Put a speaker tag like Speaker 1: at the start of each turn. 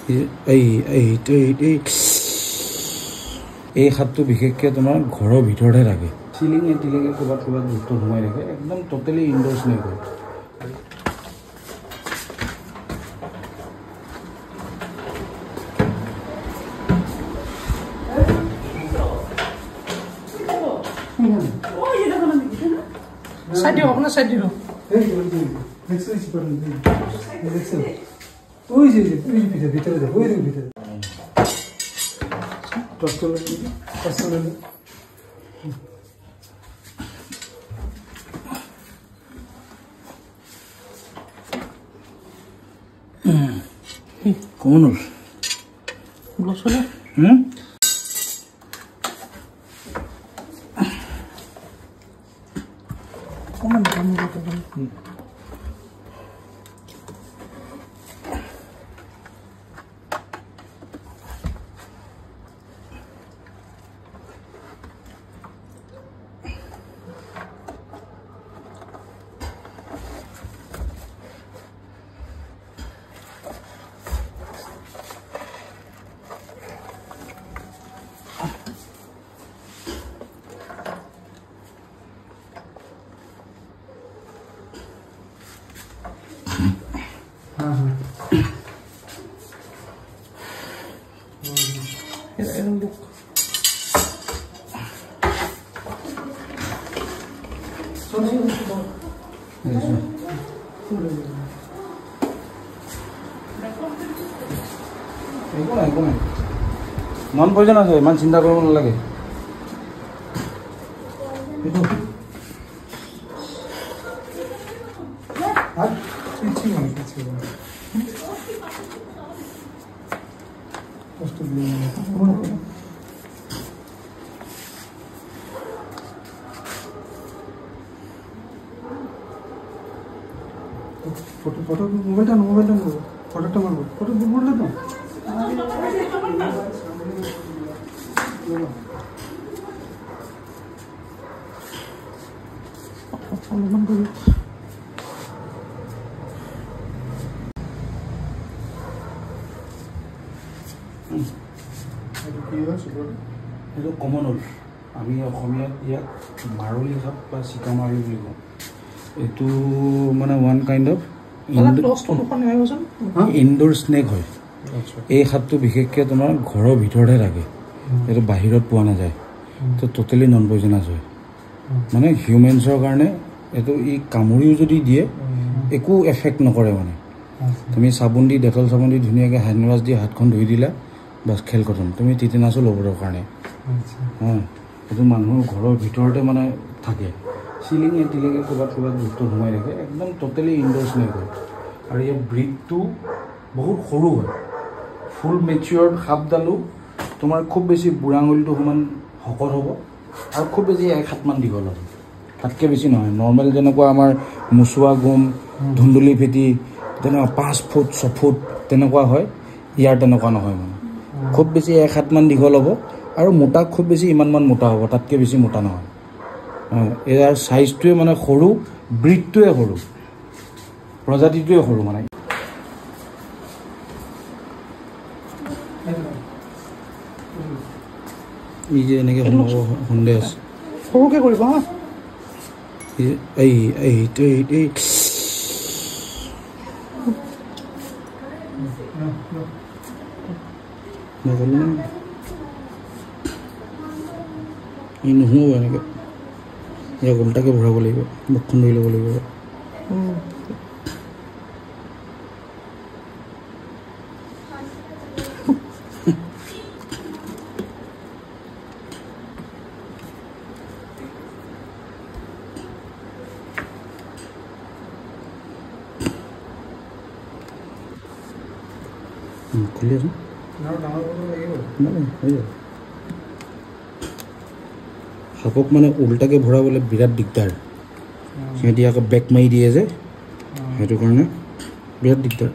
Speaker 1: এই হাতটো বিশেষকৈ তোমাৰ ঘৰৰ ভিতৰতে থাকে চিলিং এটিলৈকে ক'ৰবাত ক'ৰবাত বস্তু সোমাই থাকে একদম টোটেলি ইনডোৰ স্নেক হয়
Speaker 2: Side अपना साइड दियो
Speaker 3: नेक्स्ट इज पर नेक्स्ट ओइ जे भीतर दे ओइ भीतर टस्टल
Speaker 1: कौन हो
Speaker 2: ब्लसले कौन काम करता है look.
Speaker 1: নন পয়জন আছে ইমান চিন্তা কৰিব নালাগে
Speaker 3: फोटो मोबाइल फोटो मारबो फोटो बोलले तो
Speaker 1: এইটো কমন হল আমি অসমীয়াত ইয়াক মাৰুলি সাপ বা চিকা মাৰুলি বুলি কওঁ এইটো মানে one kind of indoor snack হয় এই সাপটো বিশেষকৈ তোমাৰ ঘৰৰ ভিতৰতে থাকে এইটো বাহিৰত পোৱা নাযায় তো টোটেলি নন পয়জনাছ হয় মানে হিউমেন্সৰ কাৰণে এইটো ই কামুৰিও যদি দিয়ে একো এফেক্ট নকৰে মানে তুমি চাবোন দি ডেটল চাবোন দি ধুনীয়াকৈ হেণ্ড ৱাছ দি হাতখন ধুই দিলা বাছ খেল খতম তুমি টিটেনাছো ল'বৰ কাৰণে এইটো মানুহৰ ঘৰৰ ভিতৰতে মানে থাকে চিলিং এটিলৈকে ক'ৰবাত ক'ৰবাত বস্তু সোমাই থাকে একদম টোটেলি ইনডোৰ স্নেক হয় আৰু ইয়াৰ ব্ৰিডটো বহুত সৰু হয় ফুল মেচিয়ৰ্ড সাপডালো তোমাৰ খুব বেছি বুঢ়া আঙুলিটো সমান শকত হ'ব আৰু খুব বেছি 1 হাত মান দীঘল হ'ব তাতকৈ বেছি নহয় নৰ্মেল যেনেকুৱা আমাৰ মুচুৱা গুম ধুন্দুলি ফেটি তেনেকুৱা 5 ফুট 6 ফুট তেনেকুৱা হয় ইয়াৰ তেনেকুৱা নহয় মানে খুব বেছি 1 হাত মান দীঘল হ'ব আৰু মোটা খুব বেছি ইমানমান মোটা হ'ব তাতকৈ বেছি মোটা নহয় ইয়াৰ সাইজটোৱে মানে সৰু ব্ৰিডটোৱে সৰু প্ৰজাতিটোৱে সৰু মানে ই যে এনেকৈ সন্দেহ আছে
Speaker 2: সৰুকৈ কৰিব হা
Speaker 1: ই নহ'ব এনেকৈ ইয়াক উল্টাকৈ ভৰাব লাগিব মুখখন ধুই ল'ব লাগিব খুলি আছো সাপক মানে উল্টাকৈ ভৰাবলৈ বিৰাট দিগদাৰ সিহঁতি আকৌ বেক মাৰি দিয়ে যে সেইটো কাৰণে বিৰাট দিগদাৰ